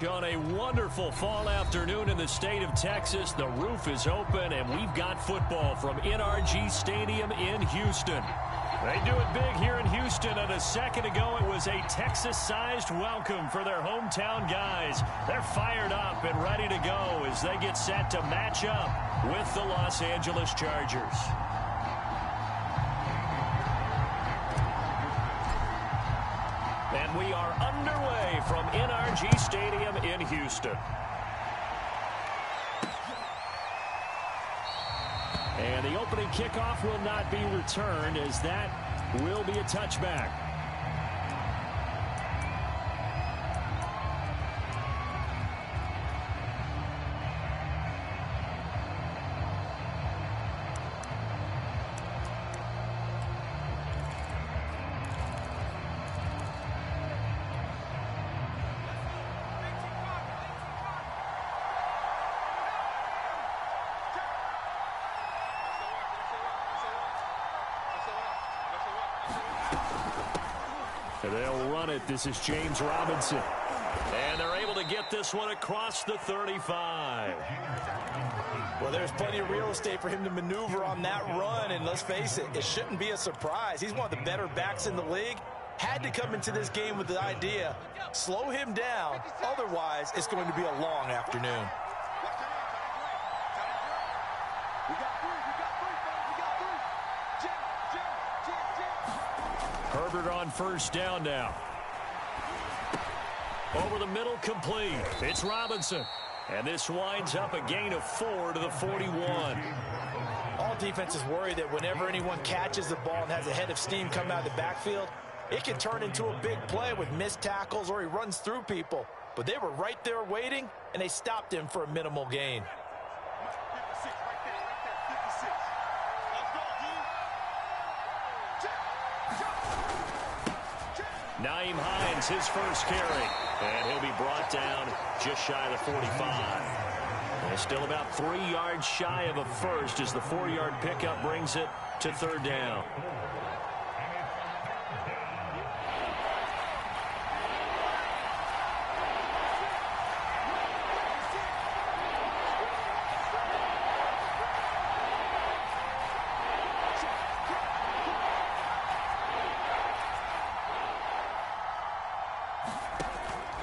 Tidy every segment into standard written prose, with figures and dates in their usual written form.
On a wonderful fall afternoon in the state of Texas, the roof is open, and we've got football from NRG Stadium in Houston. They do it big here in Houston, and a second ago it was a Texas-sized welcome for their hometown guys. They're fired up and ready to go as they get set to match up with the Los Angeles Chargers. And we are underway from NRG Stadium in Houston. And the opening kickoff will not be returned, as that will be a touchback. They'll run it. This is James Robinson. And they're able to get this one across the 35. Well, there's plenty of real estate for him to maneuver on that run. And let's face it, it shouldn't be a surprise. He's one of the better backs in the league. Had to come into this game with the idea, slow him down. Otherwise, it's going to be a long afternoon. Herbert on first down now. Over the middle, complete. It's Robinson. And this winds up a gain of 4 to the 41. All defenses worry that whenever anyone catches the ball and has a head of steam come out of the backfield, it can turn into a big play with missed tackles or he runs through people. But they were right there waiting, and they stopped him for a minimal gain. Nyheim Hines, his first carry. And he'll be brought down just shy of the 45. And still about 3 yards shy of a first as the 4-yard pickup brings it to third down.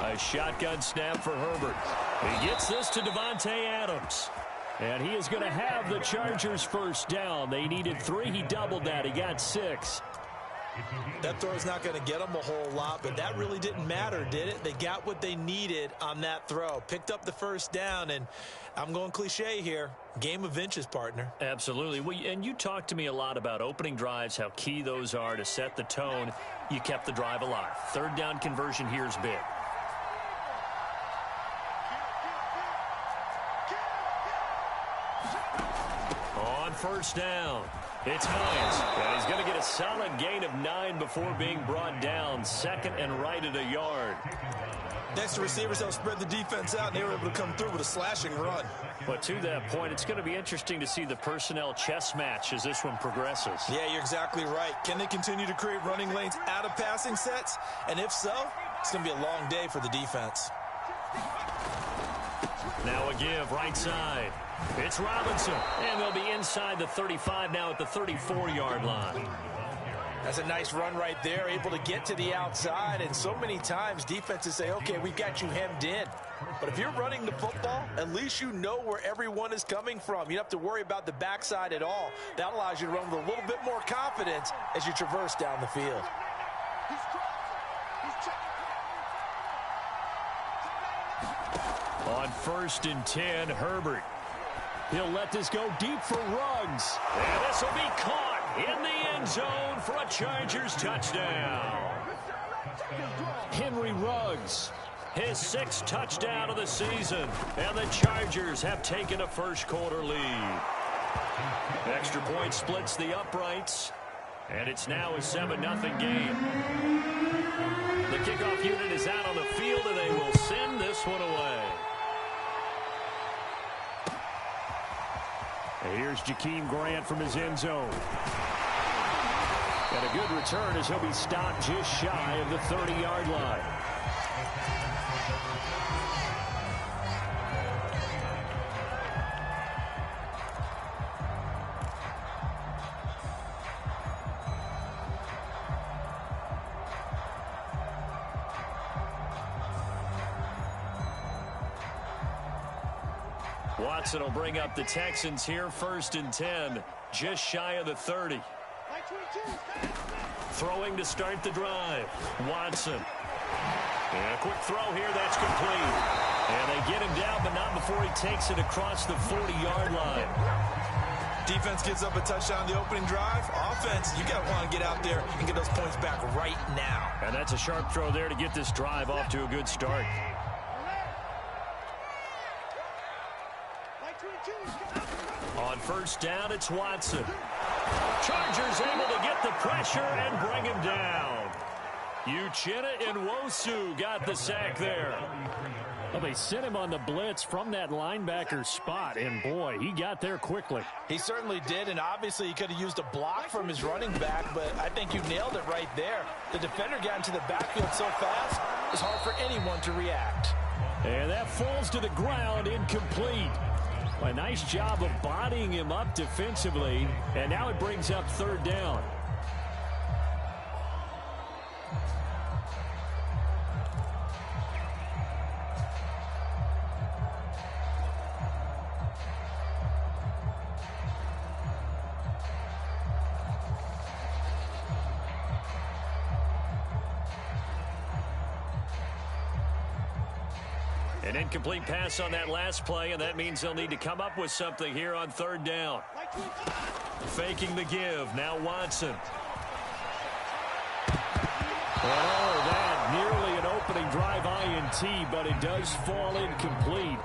A shotgun snap for Herbert. He gets this to Devontae Adams. And he is going to have the Chargers first down. They needed 3. He doubled that. He got 6. That throw is not going to get them a whole lot, but that really didn't matter, did it? They got what they needed on that throw. Picked up the first down, and I'm going cliche here. Game of inches, partner. Absolutely. Well, and you talked to me a lot about opening drives, how key those are to set the tone. You kept the drive alive. Third down conversion here is big. On first down, it's Hines. And he's going to get a solid gain of 9 before being brought down. Second and right at a yard. Next to receivers, they'll spread the defense out, and they were able to come through with a slashing run. But to that point, it's going to be interesting to see the personnel chess match as this one progresses. Yeah, you're exactly right. Can they continue to create running lanes out of passing sets? And if so, it's going to be a long day for the defense. Now a give, right side. It's Robinson, and they'll be inside the 35 now at the 34-yard line. That's a nice run right there, able to get to the outside, and so many times defenses say, okay, we've got you hemmed in. But if you're running the football, at least you know where everyone is coming from. You don't have to worry about the backside at all. That allows you to run with a little bit more confidence as you traverse down the field. On first and 10, Herbert. He'll let this go deep for Ruggs. And this will be caught in the end zone for a Chargers touchdown. Henry Ruggs, his 6th touchdown of the season. And the Chargers have taken a first-quarter lead. Extra point splits the uprights. And it's now a 7-0 game. The kickoff unit is out on the field, and they will send this one away. And here's Jakeem Grant from his end zone. And a good return as he'll be stopped just shy of the 30-yard line. Watson will bring up the Texans here, 1st and 10, just shy of the 30. Throwing to start the drive. Watson. And a quick throw here, that's complete. And they get him down, but not before he takes it across the 40-yard line. Defense gives up a touchdown the opening drive. Offense, you got to want to get out there and get those points back right now. And that's a sharp throw there to get this drive off to a good start. On 1st down, it's Watson. Chargers able to get the pressure and bring him down. Uchenna and Nwosu got the sack there. Well, they sent him on the blitz from that linebacker spot, and boy, he got there quickly. He certainly did, and obviously he could have used a block from his running back, but I think you nailed it right there. The defender got into the backfield so fast, it's hard for anyone to react. And that falls to the ground, incomplete. A nice job of bodying him up defensively, and now it brings up 3rd down. An incomplete pass on that last play, and that means they'll need to come up with something here on 3rd down. Faking the give. Now Watson. Oh, that nearly an opening drive INT, but it does fall incomplete.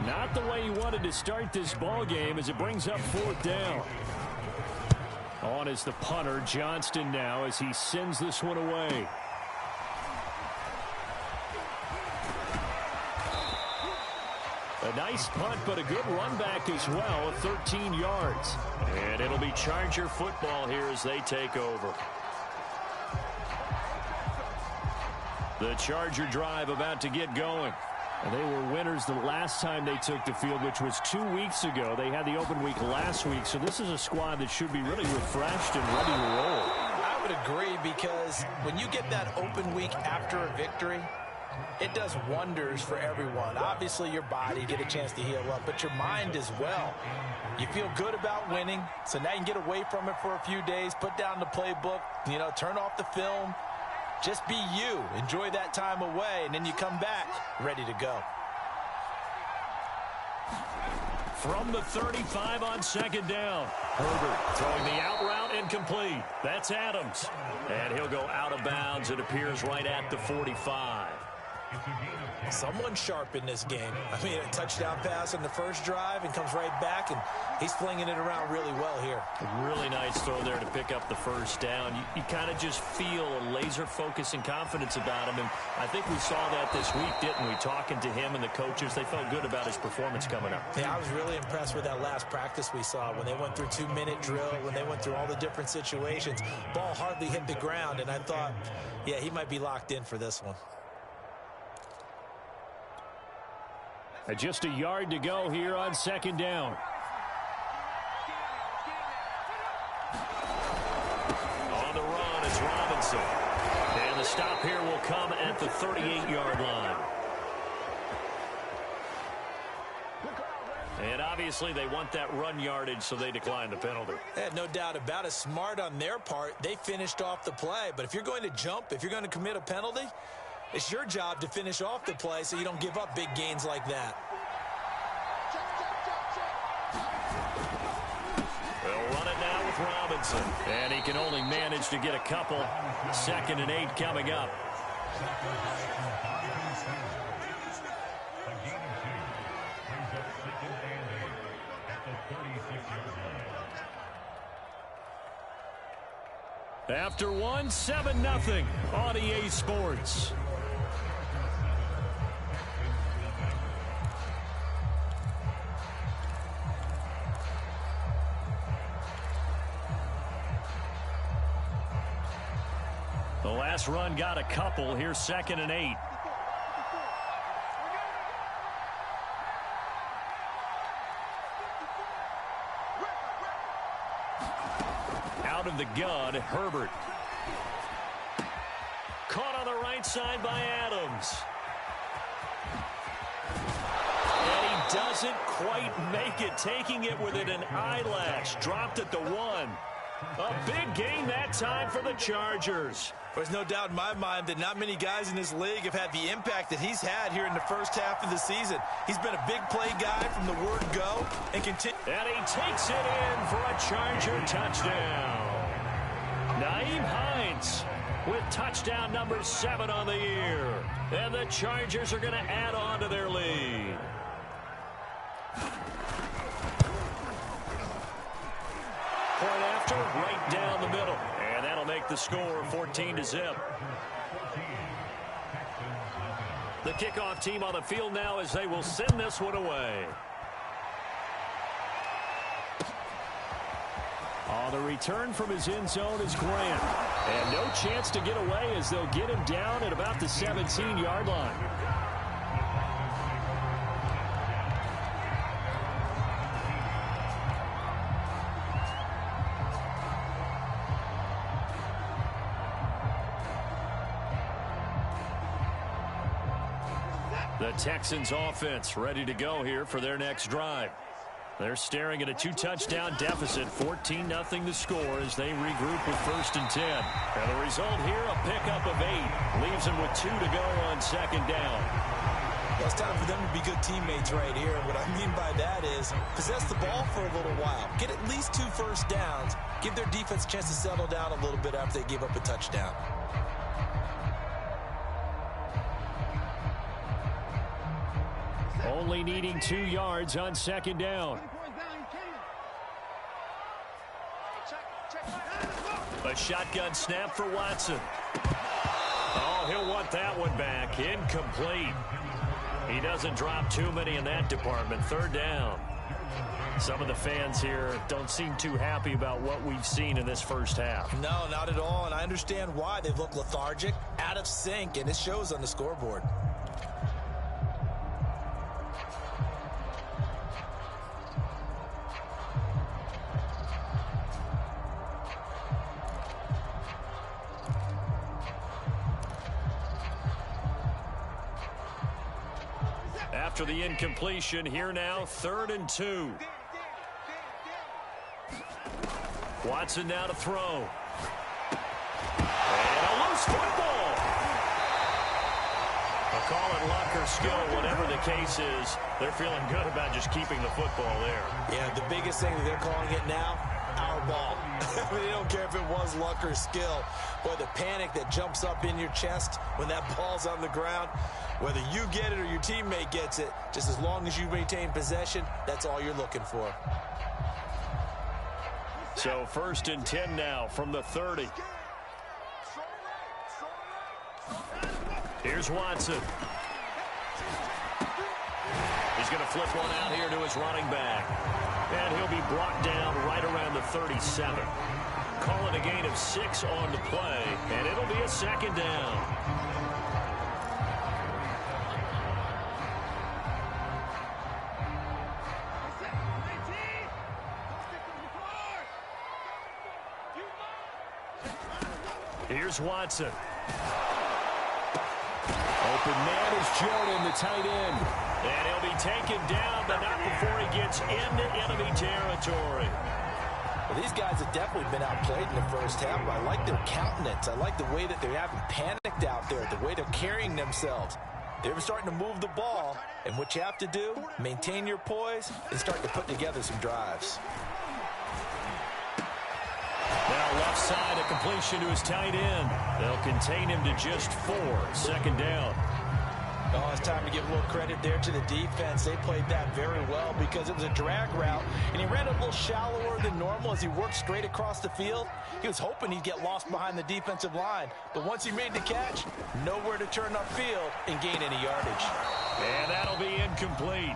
Not the way he wanted to start this ball game as it brings up 4th down. On is the punter, Johnston, now as he sends this one away. A nice punt, but a good run back as well, 13 yards. And it'll be Charger football here as they take over. The Charger drive about to get going. And they were winners the last time they took the field, which was 2 weeks ago. They had the open week last week, so this is a squad that should be really refreshed and ready to roll. I would agree, because when you get that open week after a victory, it does wonders for everyone. Obviously, your body get a chance to heal up, but your mind as well. You feel good about winning, so now you can get away from it for a few days, put down the playbook, turn off the film. Just be you. Enjoy that time away, and then you come back ready to go. From the 35 on 2nd down. Herbert throwing the out route incomplete. That's Adams. And he'll go out of bounds. It appears right at the 45. Someone sharp in this game. I mean, a touchdown pass on the first drive and comes right back, and he's flinging it around really well here. A really nice throw there to pick up the 1st down. You kind of just feel a laser focus and confidence about him, and I think we saw that this week, didn't we? Talking to him and the coaches, they felt good about his performance coming up. Yeah, I was really impressed with that last practice we saw when they went through 2-minute drill, when they went through all the different situations. Ball hardly hit the ground, and I thought, yeah, he might be locked in for this one. Just a yard to go here on 2nd down. On the run, it's Robinson. And the stop here will come at the 38-yard line. And obviously they want that run yardage, so they decline the penalty. No doubt about it. Smart on their part. They finished off the play. But if you're going to jump, if you're going to commit a penalty, it's your job to finish off the play so you don't give up big gains like that. They'll run it now with Robinson. And he can only manage to get a couple. 2nd and 8 coming up. After one, 7-0 on EA Sports. The last run got a couple. Here's 2nd and 8. Out of the gun, Herbert. Caught on the right side by Adams. And he doesn't quite make it, taking it within an eyelash. Dropped at the 1. A big gain that time for the Chargers. There's no doubt in my mind that not many guys in this league have had the impact that he's had here in the first half of the season. He's been a big play guy from the word go and continue. And he takes it in for a Charger touchdown. i-kee10's with touchdown number 7 on the year. And the Chargers are going to add on to their lead. Point after, right down the middle. And that'll make the score 14-0. The kickoff team on the field now as they will send this one away. The return from his end zone is Grant. And no chance to get away as they'll get him down at about the 17-yard line. The Texans offense ready to go here for their next drive. They're staring at a 2-touchdown deficit, 14-0 to score as they regroup with 1st and 10. And the result here, a pickup of 8. Leaves them with 2 to go on 2nd down. Well, it's time for them to be good teammates right here. And what I mean by that is possess the ball for a little while. Get at least 2 first downs. Give their defense a chance to settle down a little bit after they give up a touchdown. Only needing 2 yards on 2nd down. A shotgun snap for Watson. Oh, he'll want that one back. Incomplete. He doesn't drop too many in that department. 3rd down. Some of the fans here don't seem too happy about what we've seen in this first half. No, not at all, and I understand why. They look lethargic, out of sync, and it shows on the scoreboard. After the incompletion, here now, 3rd and 2. Watson now to throw. And a loose football. I'll call it luck or skill, whatever the case is. They're feeling good about just keeping the football there. Yeah, the biggest thing that they're calling it now, our ball. They don't care if it was luck or skill. Boy, the panic that jumps up in your chest when that ball's on the ground, whether you get it or your teammate gets it, just as long as you maintain possession, that's all you're looking for. So 1st and 10 now from the 30. Here's Watson. He's going to flip one out here to his running back. And he'll be brought down right around the 37. Call it a gain of 6 on the play, and it'll be a 2nd down. Here's Watson. Open man is Jordan, the tight end. And he'll be taken down, but not before he gets into enemy territory. Well, these guys have definitely been outplayed in the first half, but I like their countenance. I like the way that they haven't panicked out there, the way they're carrying themselves. They're starting to move the ball, and what you have to do, maintain your poise and start to put together some drives. Now left side, a completion to his tight end. They'll contain him to just 4. 2nd down. Oh, it's time to give a little credit there to the defense. They played that very well because it was a drag route, and he ran a little shallower than normal as he worked straight across the field. He was hoping he'd get lost behind the defensive line, but once he made the catch, nowhere to turn upfield and gain any yardage. And that'll be incomplete.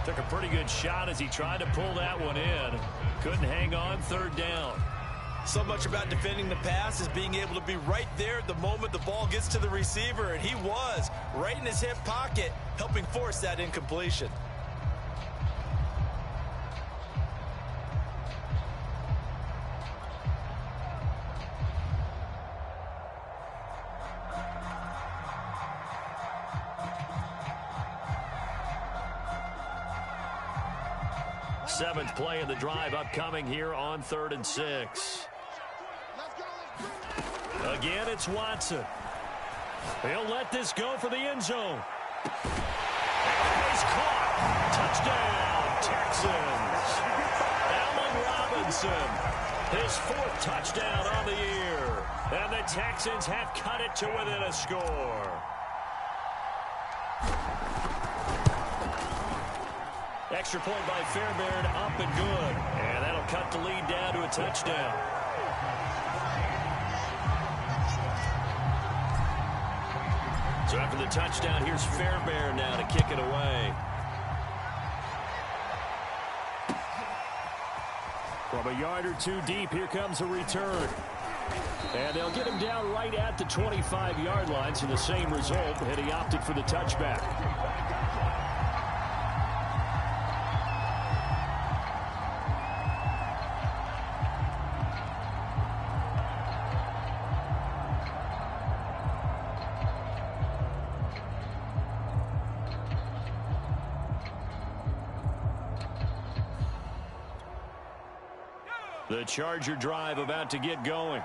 Took a pretty good shot as he tried to pull that one in. Couldn't hang on. 3rd down. So much about defending the pass is being able to be right there at the moment the ball gets to the receiver, and he was right in his hip pocket, helping force that incompletion. 7th play of the drive upcoming here on 3rd and 6. Again, it's Watson. He'll let this go for the end zone. And he's caught. Touchdown, Texans. Allen Robinson, his 4th touchdown on the year. And the Texans have cut it to within a score. Extra point by Fairbairn, up and good. And that'll cut the lead down to a touchdown. So after the touchdown, here's Fairbairn now to kick it away. From a yard or two deep, here comes a return. And they'll get him down right at the 25-yard line, so the same result, and he opted for the touchback. The Charger drive about to get going.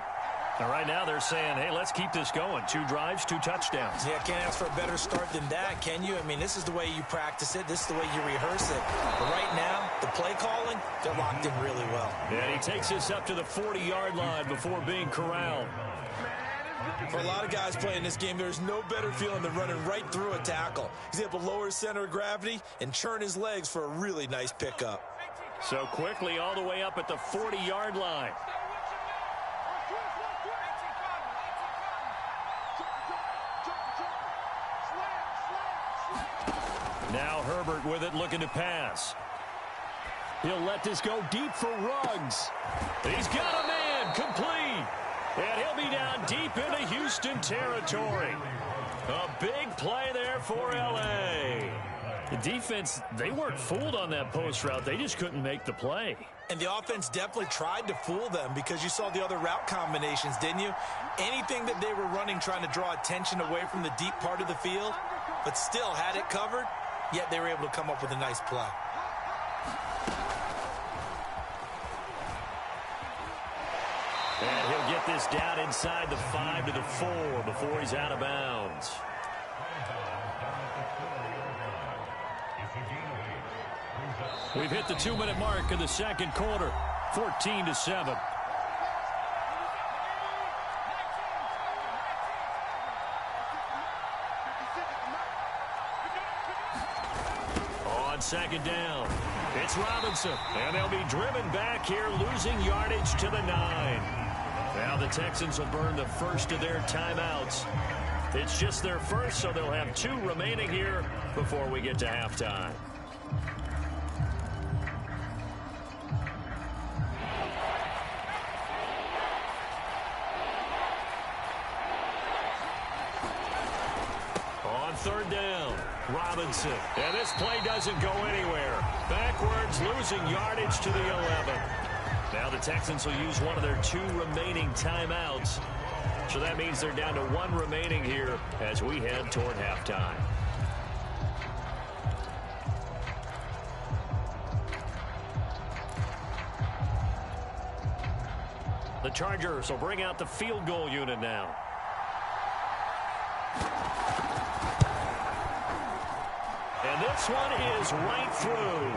And right now they're saying, hey, let's keep this going. 2 drives, 2 touchdowns. Yeah, can't ask for a better start than that, can you? I mean, this is the way you practice it. This is the way you rehearse it. But right now, the play calling, they're locked in really well. And he takes this up to the 40-yard line before being corralled. For a lot of guys playing this game, there's no better feeling than running right through a tackle. He's able to lower his center of gravity and churn his legs for a really nice pickup. So quickly all the way up at the 40-yard line. Now Herbert with it, looking to pass. He'll let this go deep for Ruggs. He's got a man, complete. And he'll be down deep into Houston territory. A big play there for L.A. The defense, they weren't fooled on that post route. They just couldn't make the play. And the offense definitely tried to fool them because you saw the other route combinations, didn't you? Anything that they were running trying to draw attention away from the deep part of the field, but still had it covered, yet they were able to come up with a nice play. And he'll get this down inside the 5 to the 4 before he's out of bounds. We've hit the 2-minute mark of the second quarter, 14-7. On second down, it's Robinson, and they'll be driven back here, losing yardage to the 9. Now the Texans will burn the first of their timeouts. It's just their first, so they'll have 2 remaining here before we get to halftime. Third down, Robinson. And this play doesn't go anywhere. Backwards, losing yardage to the 11. Now the Texans will use one of their 2 remaining timeouts. So that means they're down to 1 remaining here as we head toward halftime. The Chargers will bring out the field goal unit now. And this one is right through.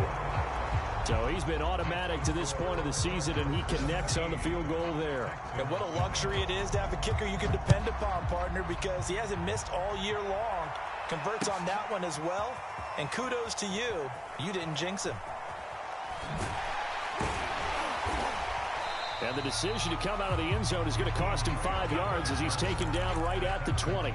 So he's been automatic to this point of the season, and he connects on the field goal there. And what a luxury it is to have a kicker you can depend upon, partner, because he hasn't missed all year long. Converts on that one as well. And kudos to you. You didn't jinx him. And the decision to come out of the end zone is going to cost him 5 yards as he's taken down right at the 20.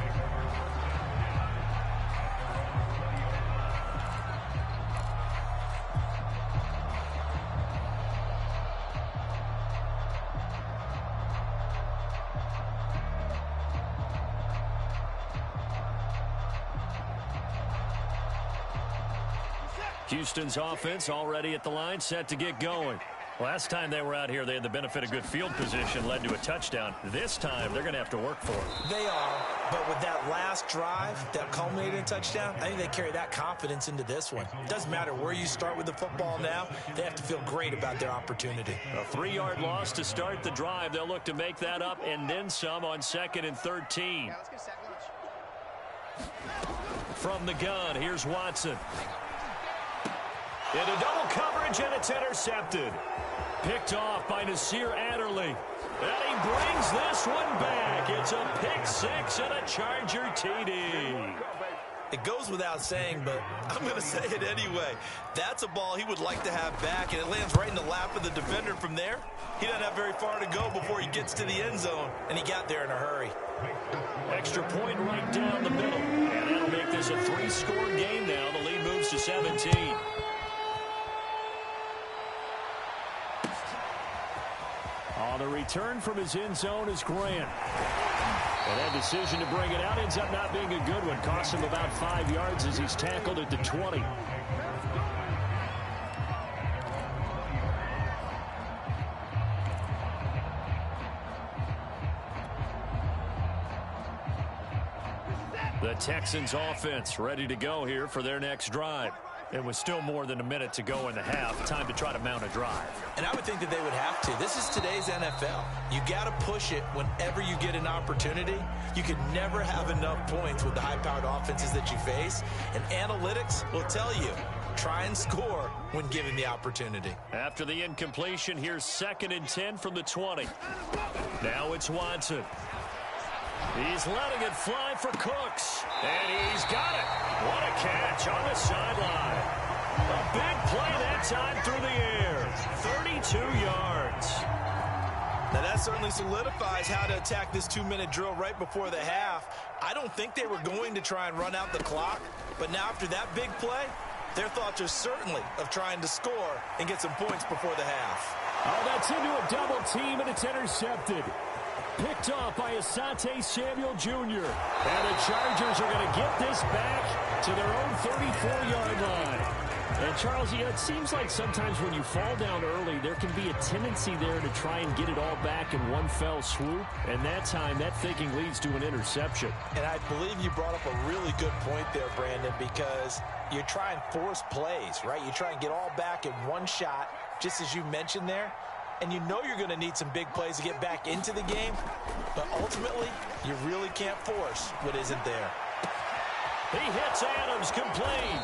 Houston's offense already at the line, set to get going. Last time they were out here, they had the benefit of good field position, led to a touchdown. This time, they're going to have to work for it. They are. But with that last drive that culminated in a touchdown, I think they carry that confidence into this one. It doesn't matter where you start with the football now. They have to feel great about their opportunity. A 3-yard loss to start the drive. They'll look to make that up and then some on 2nd and 13. From the gun, here's Watson. Into double coverage, and it's intercepted. Picked off by Nasir Adderley. And he brings this one back. It's a pick 6 and a Charger TD. It goes without saying, but I'm going to say it anyway. That's a ball he would like to have back, and it lands right in the lap of the defender from there. He doesn't have very far to go before he gets to the end zone, and he got there in a hurry. Extra point right down the middle. And that'll make this a 3-score game now. The lead moves to 17. On the return from his end zone is Grant. And that decision to bring it out ends up not being a good one. Costs him about 5 yards as he's tackled at the 20. The Texans offense ready to go here for their next drive. It was still more than a minute to go in the half. Time to try to mount a drive. And I would think that they would have to. This is today's NFL. You got to push it whenever you get an opportunity. You can never have enough points with the high-powered offenses that you face. And analytics will tell you, try and score when given the opportunity. After the incompletion, here's 2nd and 10 from the 20. Now it's Watson. He's letting it fly for Cooks. And he's got it. What a catch on the sideline. A big play that time through the air. 32 yards. Now that certainly solidifies how to attack this 2-minute drill right before the half. I don't think they were going to try and run out the clock. But now after that big play, their thoughts are certainly of trying to score and get some points before the half. Oh, that's into a double team, and it's intercepted. Picked off by Asante Samuel Jr. And the Chargers are going to get this back to their own 34-yard line. And, Charles, it seems like sometimes when you fall down early, there can be a tendency there to try and get it all back in one fell swoop. And that time, that thinking leads to an interception. And I believe you brought up a really good point there, Brandon, because you try and force plays, right? You try and get all back in one shot, just as you mentioned there. And you know you're going to need some big plays to get back into the game. But ultimately, you really can't force what isn't there. He hits Adams, complete.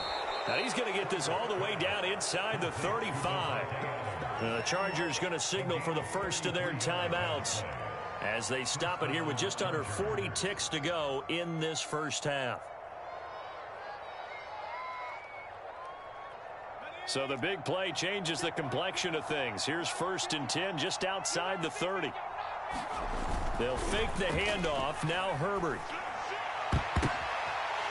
Now he's going to get this all the way down inside the 35. The Chargers going to signal for the first of their timeouts as they stop it here with just under 40 ticks to go in this first half. So the big play changes the complexion of things. Here's 1st and 10 just outside the 30. They'll fake the handoff. Now Herbert.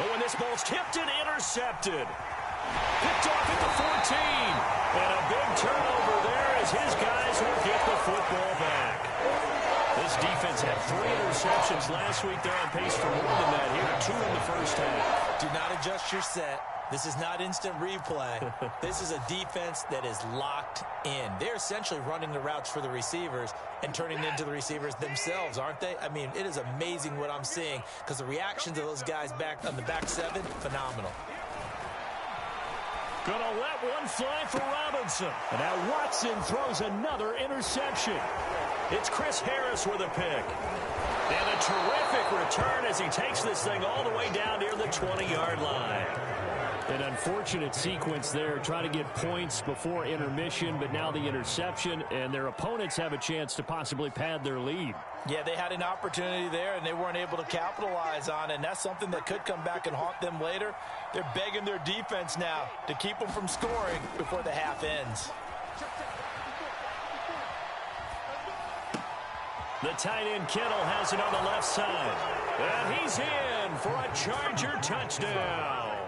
Oh, and this ball's tipped and intercepted. Picked off at the 14. And a big turnover there as his guys will get the football back. This defense had 3 interceptions last week. They're on pace for more than that here. 2 in the first half. Do not adjust your set. This is not instant replay. This is a defense that is locked in. They're essentially running the routes for the receivers and turning it into the receivers themselves, aren't they? I mean, it is amazing what I'm seeing because the reactions of those guys back on the back 7, phenomenal. Gonna let one fly for Robinson. And now Watson throws another interception. It's Chris Harris with a pick. And a terrific return as he takes this thing all the way down near the 20-yard line. An unfortunate sequence there, trying to get points before intermission, but now the interception, and their opponents have a chance to possibly pad their lead. Yeah, they had an opportunity there, and they weren't able to capitalize on it, and that's something that could come back and haunt them later. They're begging their defense now to keep them from scoring before the half ends. The tight end Kittle has it on the left side. And he's in for a Charger touchdown.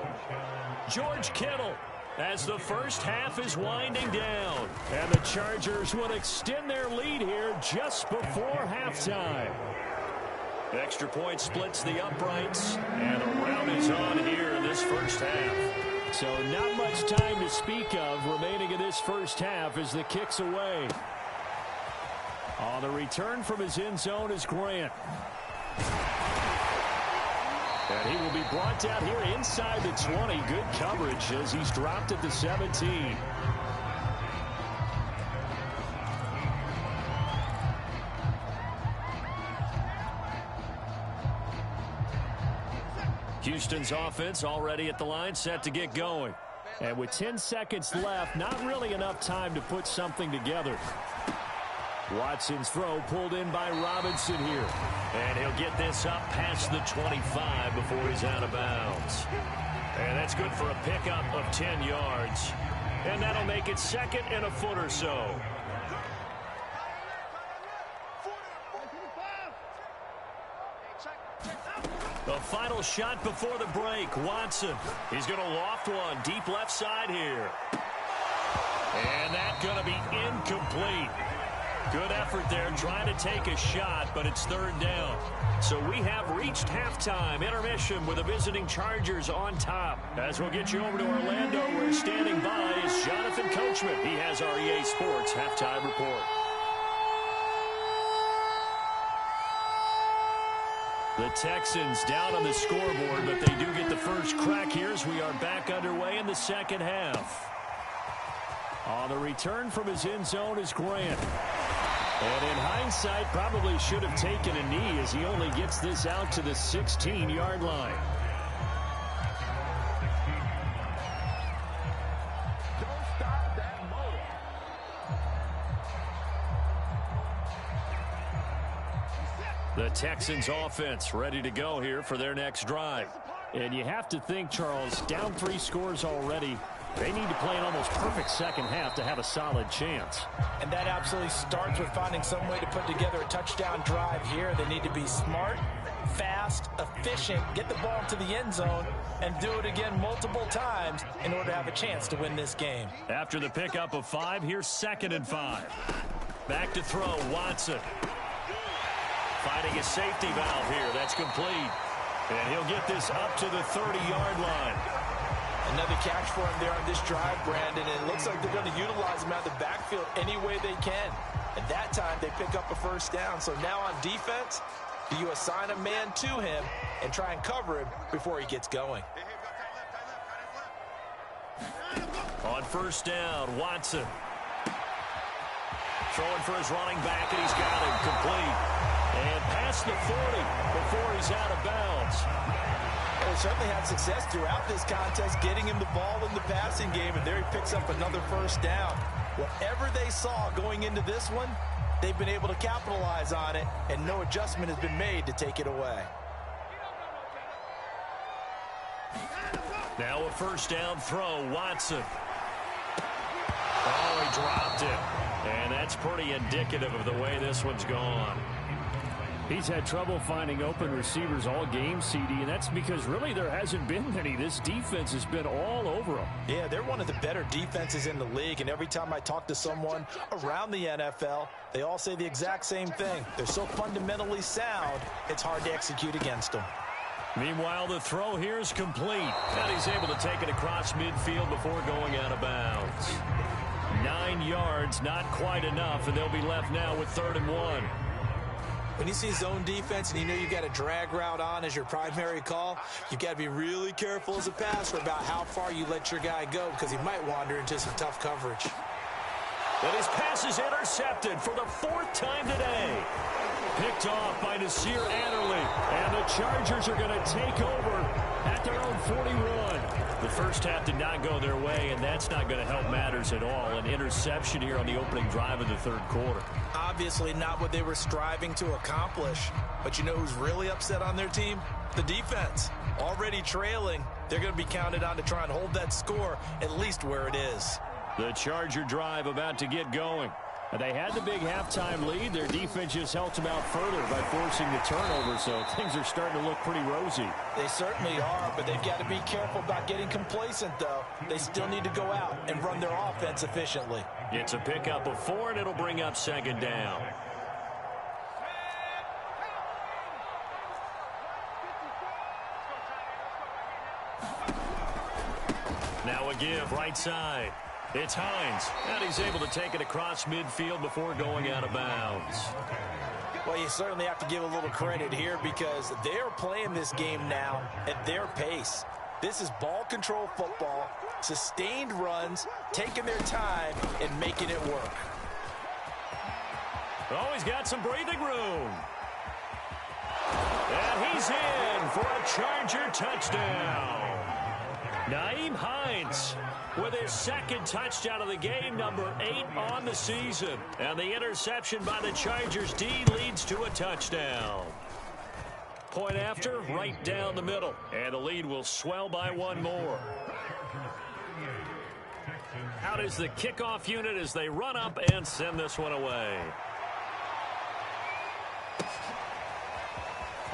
George Kittle as the first half is winding down. And the Chargers will extend their lead here just before halftime. Extra point splits the uprights. And a round is on here in this first half. So not much time to speak of remaining in this first half as the kick's away. On the return from his end zone is Grant. And he will be brought down here inside the 20. Good coverage as he's dropped at the 17. Houston's offense already at the line, set to get going. And with 10 seconds left, not really enough time to put something together. Watson's throw pulled in by Robinson here. And he'll get this up past the 25 before he's out of bounds. And that's good for a pickup of 10 yards. And that'll make it second and a foot or so. The final shot before the break. Watson. He's going to loft one deep left side here. And that's going to be incomplete. Good effort there trying to take a shot, but it's third down. So we have reached halftime. Intermission with the visiting Chargers on top. As we'll get you over to Orlando, where standing by is Jonathan Coachman. He has our EA Sports halftime report. The Texans down on the scoreboard, but they do get the first crack here as we are back underway in the second half. On the return from his end zone is Grant. And in hindsight, probably should have taken a knee as he only gets this out to the 16-yard line. Don't stop that motor. The Texans offense ready to go here for their next drive. And you have to think, Charles, down 3 scores already. They need to play an almost perfect second half to have a solid chance. And that absolutely starts with finding some way to put together a touchdown drive here. They need to be smart, fast, efficient, get the ball to the end zone, and do it again multiple times in order to have a chance to win this game. After the pickup of 5, here's 2nd and 5. Back to throw, Watson. Finding a safety valve here. That's complete. And he'll get this up to the 30-yard line. Another catch for him there on this drive, Brandon. And it looks like they're going to utilize him out of the backfield any way they can. At that time, they pick up a first down. So now on defense, do you assign a man to him and try and cover him before he gets going? On first down, Watson. Throwing for his running back, and he's got him complete. And past the 40 before he's out of bounds. They certainly had success throughout this contest, getting him the ball in the passing game, and there he picks up another first down. Whatever they saw going into this one, they've been able to capitalize on it, and no adjustment has been made to take it away. Now a first down throw, Watson. Oh, he dropped it. And that's pretty indicative of the way this one's gone. He's had trouble finding open receivers all game, CD, and that's because really there hasn't been many. This defense has been all over them. Yeah, they're one of the better defenses in the league, and every time I talk to someone around the NFL, they all say the exact same thing. They're so fundamentally sound, it's hard to execute against them. Meanwhile, the throw here is complete. And he's able to take it across midfield before going out of bounds. 9 yards, not quite enough, and they'll be left now with 3rd and 1. When you see zone defense and you know you've got a drag route on as your primary call, you've got to be really careful as a passer about how far you let your guy go because he might wander into some tough coverage. But his pass is intercepted for the 4th time today. Picked off by Nasir Adderley. And the Chargers are going to take over at their own 41. The first half did not go their way, and that's not going to help matters at all. An interception here on the opening drive of the 3rd quarter. Obviously not what they were striving to accomplish. But you know who's really upset on their team? The defense. Already trailing, they're going to be counted on to try and hold that score at least where it is. The Charger drive about to get going. They had the big halftime lead. Their defense just helped them out further by forcing the turnover, so things are starting to look pretty rosy. They certainly are, but they've got to be careful about getting complacent, though. They still need to go out and run their offense efficiently. It's a pickup of 4, and it'll bring up 2nd down. Now a give, right side. It's Hines, and he's able to take it across midfield before going out of bounds. Well, you certainly have to give a little credit here because they are playing this game now at their pace. This is ball control football, sustained runs, taking their time and making it work. Oh, he's got some breathing room. And he's in for a Charger touchdown. Nyheim Hines with his second touchdown of the game, number 8 on the season. And the interception by the Chargers D leads to a touchdown. Point after, right down the middle. And the lead will swell by one more. Out is the kickoff unit as they run up and send this one away.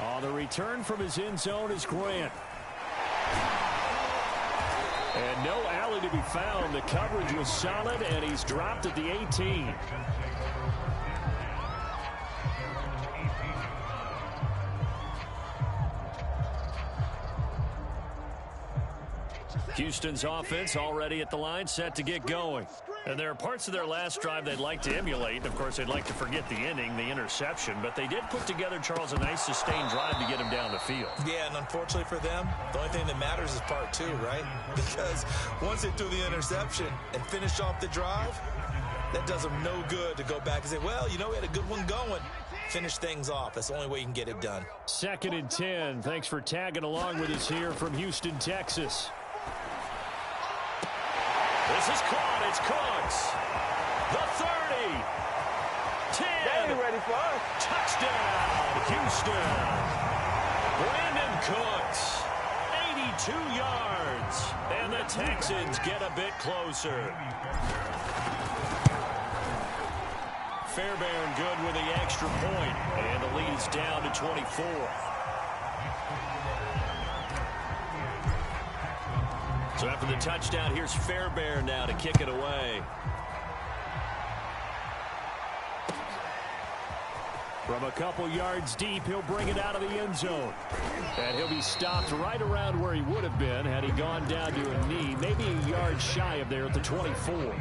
On the return from his end zone is Grant. And no alley to be found. The coverage was solid, and he's dropped at the 18. Houston's offense already at the line, set to get going. And there are parts of their last drive they'd like to emulate. Of course, they'd like to forget the ending, the interception. But they did put together, Charles, a nice sustained drive to get him down the field. Yeah, and unfortunately for them, the only thing that matters is part 2, right? Because once they threw the interception and finished off the drive, that does them no good to go back and say, well, you know, we had a good one going. Finish things off. That's the only way you can get it done. 2nd and 10. Thanks for tagging along with us here from Houston, Texas. This is caught. It's Cooks. The 30. 10. They ain't ready for us. Touchdown, Houston. Brandon Cooks. 82 yards. And the Texans get a bit closer. Fairbairn good with the extra point. And the lead is down to 24. So after the touchdown, here's Fairbairn now to kick it away. From a couple yards deep, he'll bring it out of the end zone. And he'll be stopped right around where he would have been had he gone down to a knee, maybe a yard shy of there at the 24.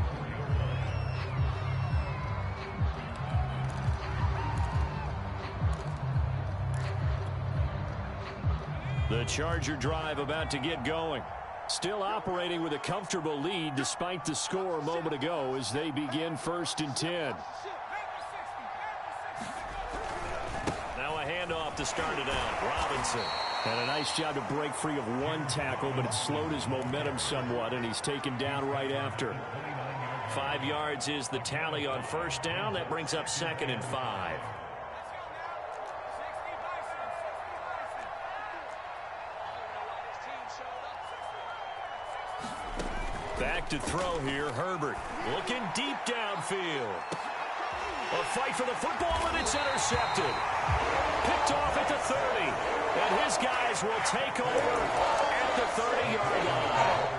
The Charger drive about to get going. Still operating with a comfortable lead despite the score a moment ago as they begin 1st and 10. Now a handoff to start it out. Robinson. And a nice job to break free of one tackle, but it slowed his momentum somewhat, and he's taken down right after. 5 yards is the tally on 1st down. That brings up 2nd and 5. Back to throw here, Herbert. Looking deep downfield. A fight for the football, and it's intercepted. Picked off at the 30. And his guys will take over at the 30-yard line.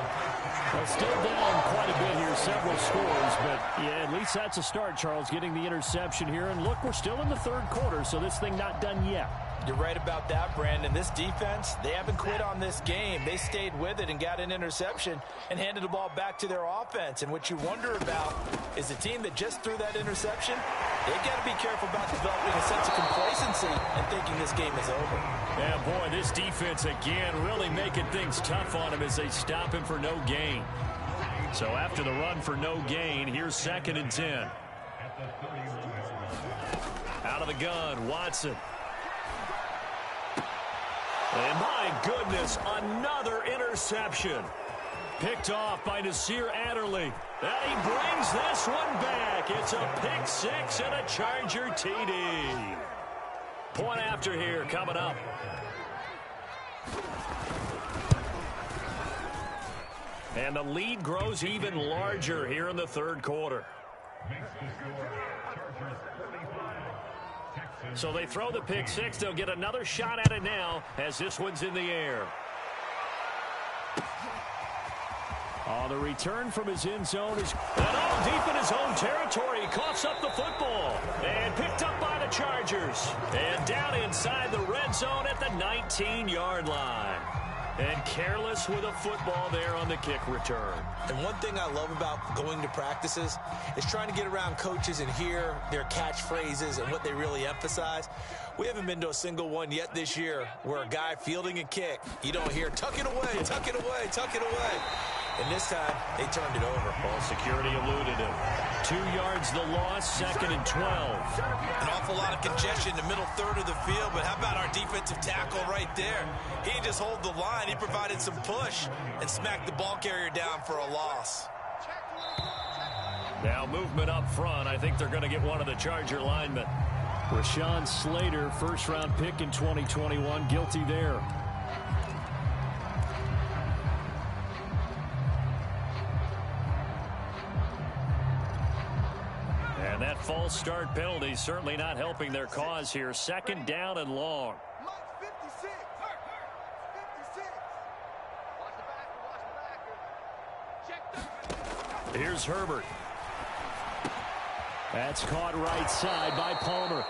Well, still down quite a bit here, several scores, but yeah, at least that's a start, Charles, getting the interception here. And look, we're still in the 3rd quarter, so this thing not done yet. You're right about that, Brandon. This defense, they haven't quit on this game. They stayed with it and got an interception and handed the ball back to their offense. And what you wonder about is the team that just threw that interception, they got to be careful about developing a sense of complacency and thinking this game is over. Yeah, boy, this defense again really making things tough on him as they stop him for no gain. So after the run for no gain, here's 2nd and 10. Out of the gun, Watson. And my goodness, another interception. Picked off by Nasir Adderley. And he brings this one back. It's a pick 6 and a Charger TD. Point after here coming up. And the lead grows even larger here in the 3rd quarter. So they throw the pick 6. They'll get another shot at it now as this one's in the air. On the return from his end zone is deep in his own territory. He coughs up the football and picked up by the Chargers. And down inside the red zone at the 19-yard line. And careless with a football there on the kick return. And one thing I love about going to practices is trying to get around coaches and hear their catchphrases and what they really emphasize. We haven't been to a single one yet this year where a guy fielding a kick, you don't hear, tuck it away, tuck it away, tuck it away. And this time, they turned it over. Ball security eluded him. 2 yards the loss, 2nd and 12. An awful lot of congestion in the middle third of the field, but how about our defensive tackle right there? He didn't just hold the line. He provided some push and smacked the ball carrier down for a loss. Now movement up front. I think they're going to get one of the Charger linemen. Rashawn Slater, first-round pick in 2021, guilty there. And that false start penalty certainly not helping their cause here. 2nd down and long. Here's Herbert. That's caught right side by Palmer.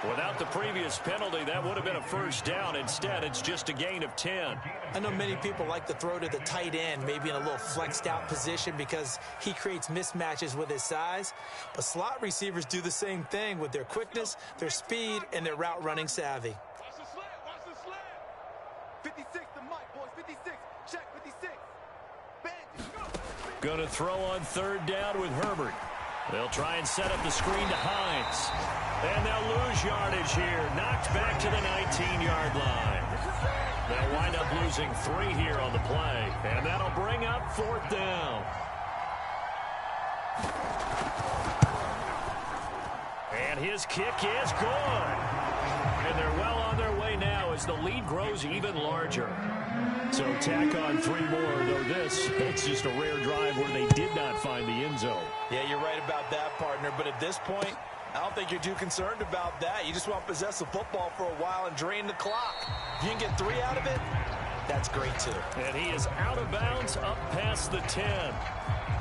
Without the previous penalty, that would have been a first down. Instead, it's just a gain of 10. I know many people like to throw to the tight end, maybe in a little flexed out position because he creates mismatches with his size. But slot receivers do the same thing with their quickness, their speed, and their route running savvy. Watch the slant, watch the slant. 56, the mic, boys, 56. Check 56. Bandit, go. Going to throw on 3rd down with Herbert. They'll try and set up the screen to Hines. And they'll lose yardage here. Knocked back to the 19-yard line. They'll wind up losing 3 here on the play. And that'll bring up 4th down. And his kick is good. And they're well on their way now as the lead grows even larger. So tack on 3 more, though it's just a rare drive where they did not find the end zone. Yeah, you're right about that, partner. But at this point, I don't think you're too concerned about that. You just want to possess the football for a while and drain the clock. If you can get 3 out of it, that's great, too. And he is out of bounds up past the 10.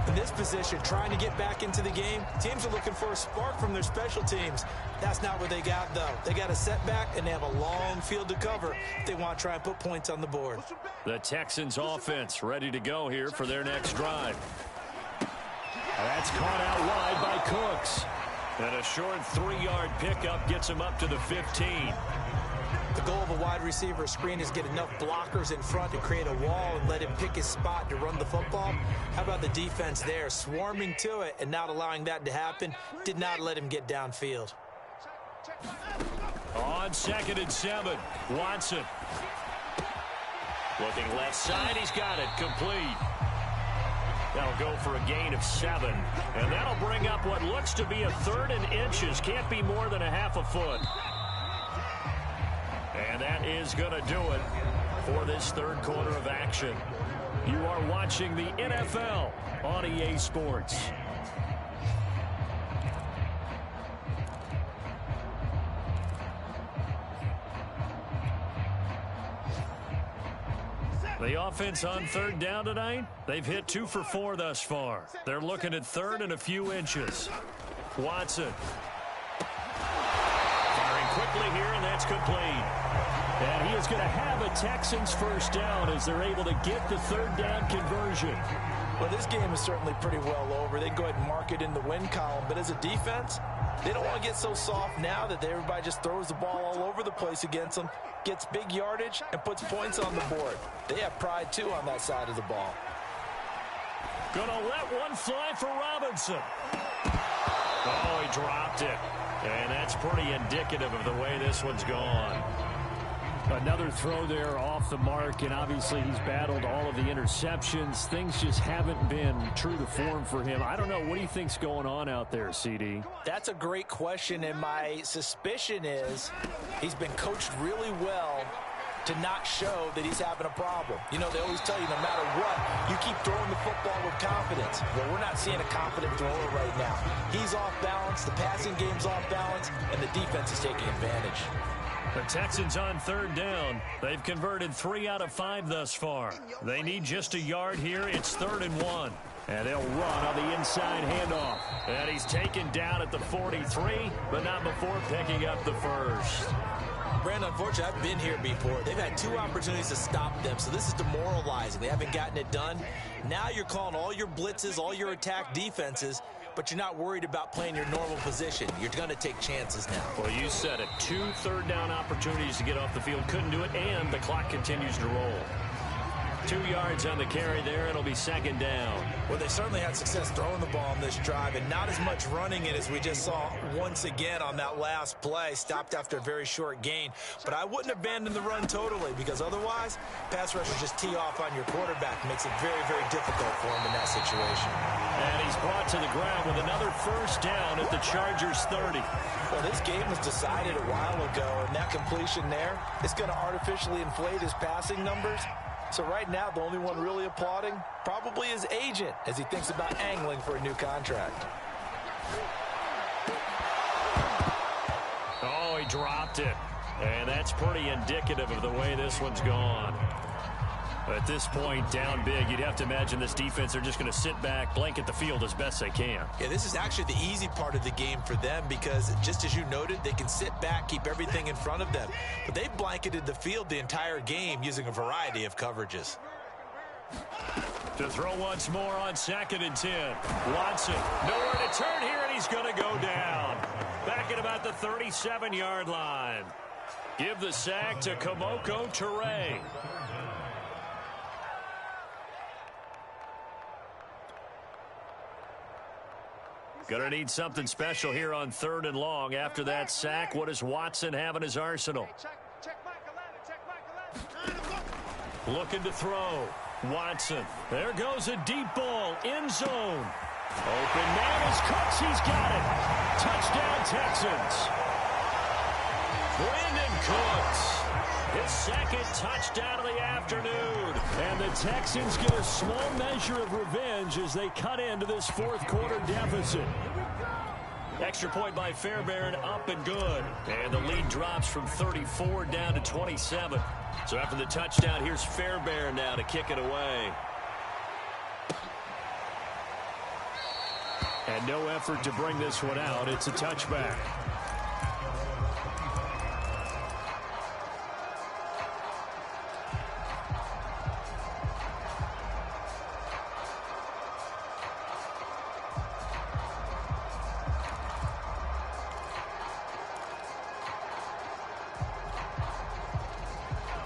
In this position, trying to get back into the game, teams are looking for a spark from their special teams. That's not what they got, though. They got a setback, and they have a long field to cover if they want to try and put points on the board. The Texans offense ready to go here for their next drive. That's caught out wide by Cooks. And a short 3-yard pickup gets him up to the 15. The goal of a wide receiver screen is get enough blockers in front to create a wall and let him pick his spot to run the football. How about the defense there, swarming to it and not allowing that to happen? Did not let him get downfield. On 2nd and 7, Watson. Looking left side, he's got it, complete. That'll go for a gain of 7. And that'll bring up what looks to be a 3rd and inches. Can't be more than a half a foot. And that is going to do it for this 3rd quarter of action. You are watching the NFL on EA Sports. The offense on 3rd down tonight, they've hit 2 for 4 thus far. They're looking at 3rd and a few inches. Watson. Firing quickly here, and that's complete. And he is going to have a Texans first down as they're able to get the 3rd down conversion. Well, this game is certainly pretty well over. They can go ahead and mark it in the win column. But as a defense, they don't want to get so soft now that everybody just throws the ball all over the place against them, gets big yardage, and puts points on the board. They have pride, too, on that side of the ball. Gonna let one fly for Robinson. Oh, he dropped it. And that's pretty indicative of the way this one's gone. Another throw there off the mark, and obviously he's battled all of the interceptions. Things just haven't been true to form for him. I don't know. What do you think's going on out there, CD? That's a great question, and my suspicion is he's been coached really well to not show that he's having a problem. You know, they always tell you no matter what, you keep throwing the football with confidence. Well, we're not seeing a confident thrower right now. He's off balance, the passing game's off balance, and the defense is taking advantage. The Texans on 3rd down. They've converted 3 out of 5 thus far. They need just a yard here. It's 3rd and 1. And they'll run on the inside handoff. And he's taken down at the 43, but not before picking up the first. Brandon, unfortunately, I've been here before. They've had 2 opportunities to stop them, so this is demoralizing. They haven't gotten it done. Now you're calling all your blitzes, all your attack defenses, but you're not worried about playing your normal position. You're going to take chances now. Well, you said it. 2 third-down opportunities to get off the field. Couldn't do it, and the clock continues to roll. 2 yards on the carry there. It'll be 2nd down. Well, they certainly had success throwing the ball on this drive, and not as much running it as we just saw once again on that last play. Stopped after a very short gain. But I wouldn't abandon the run totally, because otherwise, pass rushers just tee off on your quarterback. Makes it very, very difficult for him in that situation. And he's brought to the ground with another 1st down at the Chargers 30. Well, this game was decided a while ago, and that completion there is going to artificially inflate his passing numbers. So right now, the only one really applauding probably his agent as he thinks about angling for a new contract. Oh, he dropped it. And that's pretty indicative of the way this one's gone. At this point, down big, you'd have to imagine this defense are just going to sit back, blanket the field as best they can. Yeah, this is actually the easy part of the game for them because, just as you noted, they can sit back, keep everything in front of them. But they've blanketed the field the entire game using a variety of coverages. To throw once more on 2nd and 10. Watson, nowhere to turn here, and he's going to go down. Back at about the 37-yard line. Give the sack to Komoko Toure. Going to need something special here on 3rd and long. After that sack, what does Watson have in his arsenal? Looking to throw. Watson. There goes a deep ball. End zone. Open man is Cooks. He's got it. Touchdown, Texans. Brandon Cooks. His 2nd touchdown of the afternoon. And the Texans get a small measure of revenge as they cut into this 4th quarter deficit. Extra point by Fairbairn, up and good. And the lead drops from 34 down to 27. So after the touchdown, here's Fairbairn now to kick it away. And no effort to bring this one out. It's a touchback.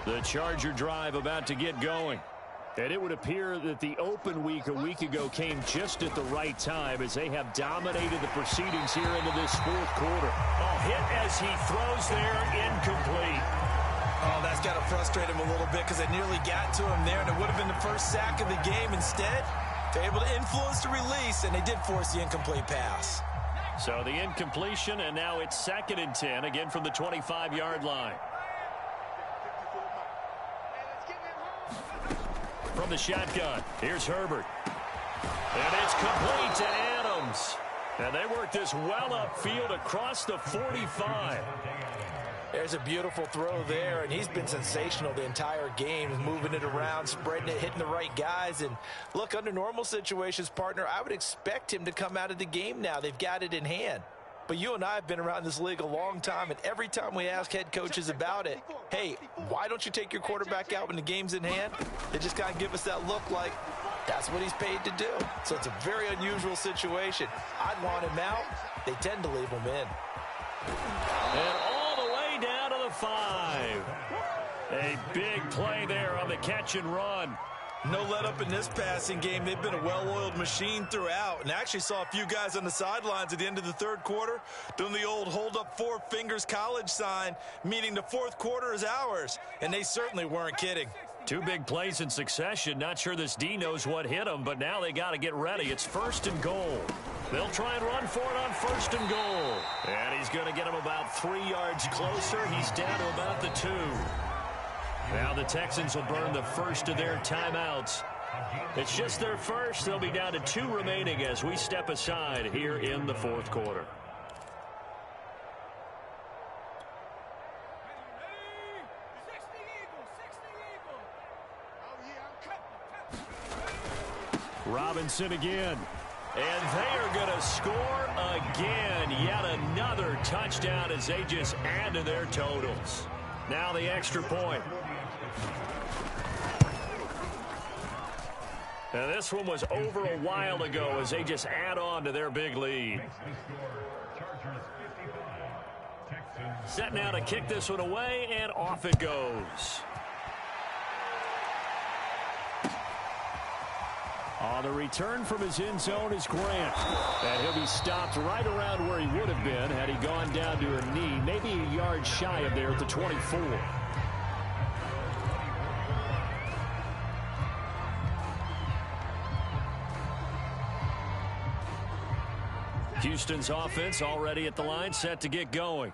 The Charger drive about to get going. And it would appear that the open week a week ago came just at the right time as they have dominated the proceedings here into this 4th quarter. Oh, hit as he throws there, incomplete. Oh, that's got to frustrate him a little bit because it nearly got to him there, and it would have been the first sack of the game. Instead, they're able to influence the release, and they did force the incomplete pass. So the incompletion, and now it's 2nd and 10, again from the 25-yard line. From the shotgun, here's Herbert. And it's complete to Adams. And they work this well upfield across the 45. There's a beautiful throw there, and he's been sensational the entire game, moving it around, spreading it, hitting the right guys. And look, under normal situations, partner, I would expect him to come out of the game now. They've got it in hand. But you and I have been around this league a long time, and every time we ask head coaches about it, hey, why don't you take your quarterback out when the game's in hand? They just kind of give us that look like that's what he's paid to do. So it's a very unusual situation. I'd want him out. They tend to leave him in. And all the way down to the 5. A big play there on the catch and run. No let up in this passing game. They've been a well-oiled machine throughout. And I actually saw a few guys on the sidelines at the end of the 3rd quarter doing the old hold up 4 fingers college sign, meaning the 4th quarter is ours. And they certainly weren't kidding. 2 big plays in succession. Not sure this D knows what hit him, but now they got to get ready. It's 1st and goal. They'll try and run for it on 1st and goal. And he's going to get him about 3 yards closer. He's down to about the 2. Now the Texans will burn the first of their timeouts. It's just their first. They'll be down to 2 remaining as we step aside here in the 4th quarter. Robinson again. And they are going to score again. Yet another touchdown as they just add to their totals. Now the extra point. And this one was over a while ago as they just add on to their big lead. Set now to kick this one away, and off it goes. On the return from his end zone is Grant. And he'll be stopped right around where he would have been had he gone down to a knee, maybe a yard shy of there at the 24. Houston's offense already at the line, set to get going.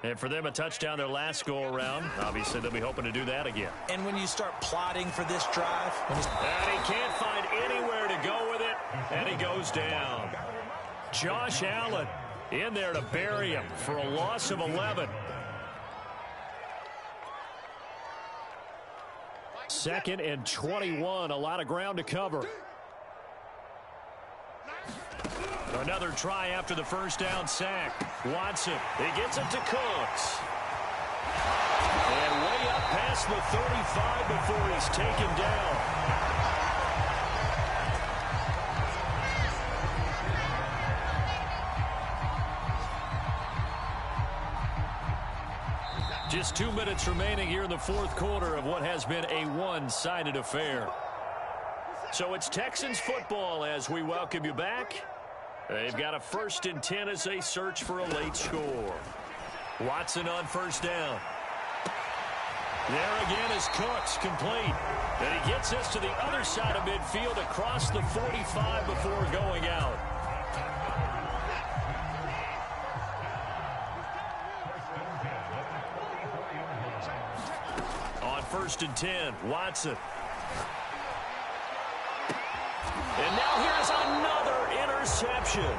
And for them, a touchdown their last go-around. Obviously, they'll be hoping to do that again. And when you start plotting for this drive... And he can't find anywhere to go with it, and he goes down. Josh Allen in there to bury him for a loss of 11. Second and 21, a lot of ground to cover. Another try after the first down sack. Watson, he gets it to Cooks. And way up past the 35 before he's taken down. Just 2 minutes remaining here in the fourth quarter of what has been a one-sided affair. So it's Texans football as we welcome you back. They've got a 1st and 10 as they search for a late score. Watson on first down. There again is Cooks, complete. And he gets this to the other side of midfield across the 45 before going out. On 1st and 10, Watson. And now here's another interception.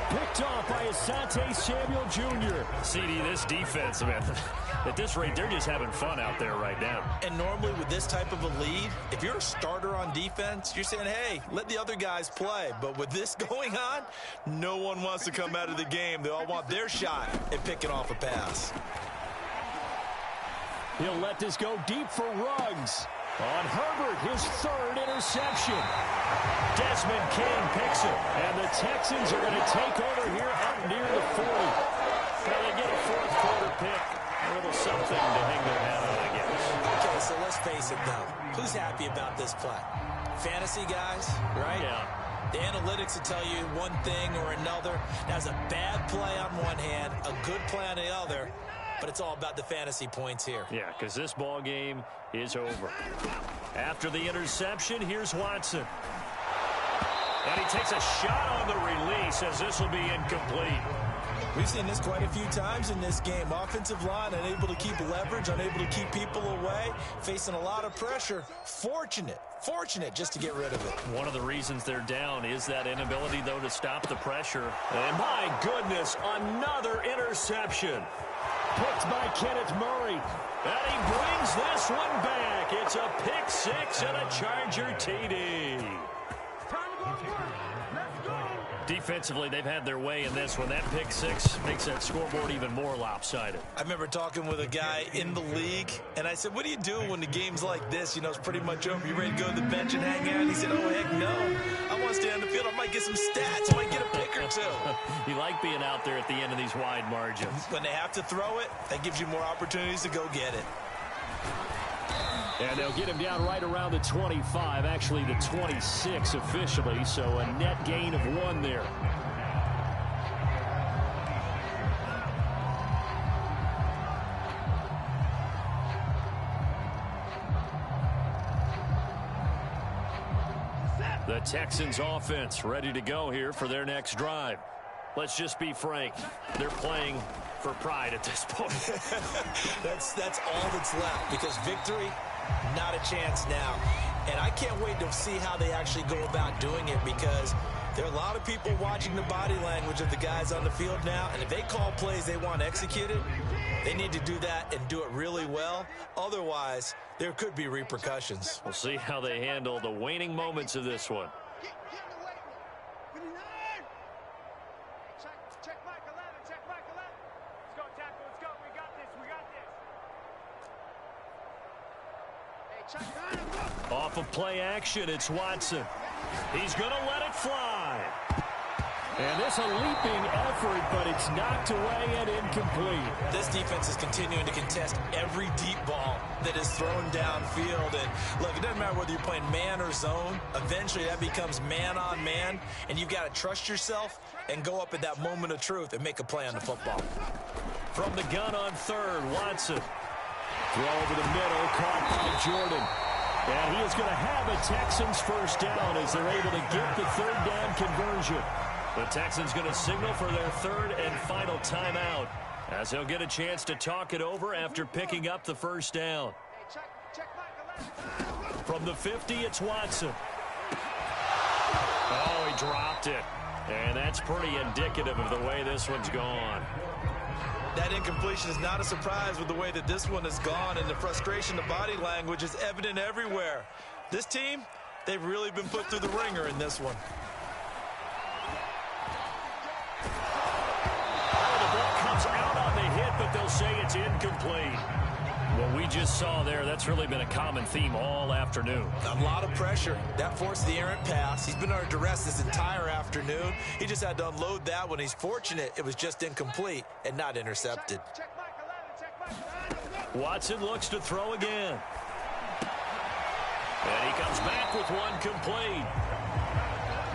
Picked off by Asante Samuel Jr. CD, this defense, man, at this rate, they're just having fun out there right now. And normally with this type of a lead, if you're a starter on defense, you're saying, hey, let the other guys play. But with this going on, no one wants to come out of the game. They all want their shot at picking off a pass. He'll let this go deep for Ruggs. On Herbert, his 3rd interception. Desmond King picks it, and the Texans are going to take over here up near the 40. Well, they get a fourth quarter pick. A little something to hang their hat on, I guess. Okay, so let's face it, though. Who's happy about this play? Fantasy guys, right? Yeah. The analytics will tell you one thing or another. That's a bad play on one hand, a good play on the other. But it's all about the fantasy points here. Yeah, because this ball game is over. After the interception, here's Watson. And he takes a shot on the release as this will be incomplete. We've seen this quite a few times in this game. Offensive line unable to keep leverage, unable to keep people away, facing a lot of pressure. Fortunate just to get rid of it. One of the reasons they're down is that inability, though, to stop the pressure. And my goodness, another interception. Picked by Kenneth Murray. And he brings this one back. It's a pick six and a Charger TD. Defensively, they've had their way in this one. That pick six makes that scoreboard even more lopsided. I remember talking with a guy in the league, and I said, what do you do when the game's like this? You know, it's pretty much over. You ready to go to the bench and hang out? And he said, oh, heck no. I want to stay on the field. I might get some stats. I might get a pick or two. You like being out there at the end of these wide margins. When they have to throw it, that gives you more opportunities to go get it. And they'll get him down right around the 25, actually the 26 officially, so a net gain of 1 there. The Texans offense ready to go here for their next drive. Let's just be frank, they're playing for pride at this point. That's all that's left, because victory, not a chance now. And I can't wait to see how they actually go about doing it, because there are a lot of people watching the body language of the guys on the field now, and if they call plays they want executed, they need to do that and do it really well. Otherwise, there could be repercussions. We'll see how they handle the waning moments of this one. Off of play action, it's Watson. He's going to let it fly. And this a leaping effort, but it's knocked away and incomplete. This defense is continuing to contest every deep ball that is thrown downfield. And look, it doesn't matter whether you're playing man or zone. Eventually that becomes man on man, and you've got to trust yourself and go up at that moment of truth and make a play on the football. From the gun on third, Watson. Throw over the middle, caught by Jordan. And he is going to have a Texans first down as they're able to get the third down conversion. The Texans going to signal for their third and final timeout as they'll get a chance to talk it over after picking up the first down. From the 50, it's Watson. Oh, he dropped it. And that's pretty indicative of the way this one's gone. That incompletion is not a surprise with the way that this one has gone, and the frustration, the body language is evident everywhere. This team, they've really been put through the ringer in this one. Out on the hit, but they'll say it's incomplete. What we just saw there, that's really been a common theme all afternoon. A lot of pressure. That forced the errant pass. He's been under duress this entire afternoon. He just had to unload that one. He's fortunate it was just incomplete and not intercepted. Watson looks to throw again. And he comes back with one complete.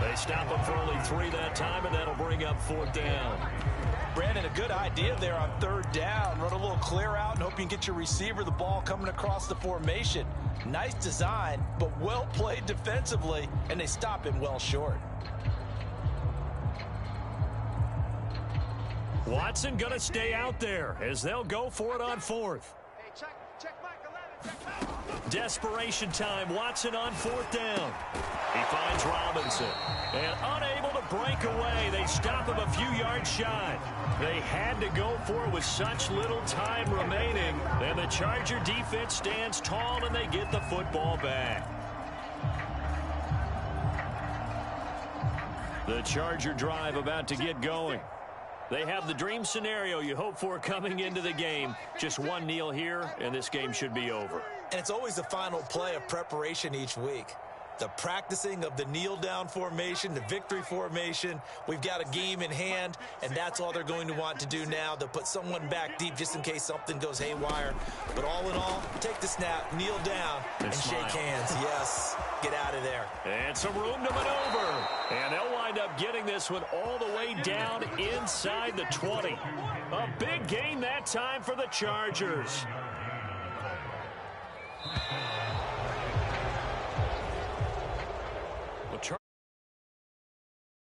They stop him for only 3 that time, and that'll bring up 4th down. Brandon, a good idea there on 3rd down. Run a little clear out and hope you can get your receiver the ball coming across the formation. Nice design, but well played defensively, and they stop him well short. Watson going to stay out there as they'll go for it on 4th. Desperation time. Watson on 4th down. He finds Robinson. And unable to break away, they stop him a few yards shy. They had to go for it with such little time remaining. And the Charger defense stands tall, and they get the football back. The Charger drive about to get going. They have the dream scenario you hope for coming into the game. Just one kneel here, and this game should be over. And it's always the final play of preparation each week. The practicing of the kneel-down formation, the victory formation. We've got a game in hand, and that's all they're going to want to do now. They'll put someone back deep just in case something goes haywire. But all in all, take the snap, kneel down, and shake hands. Yes, get out of there. And some room to maneuver. And they'll wind up getting this one all the way down inside the 20. A big gain that time for the Chargers.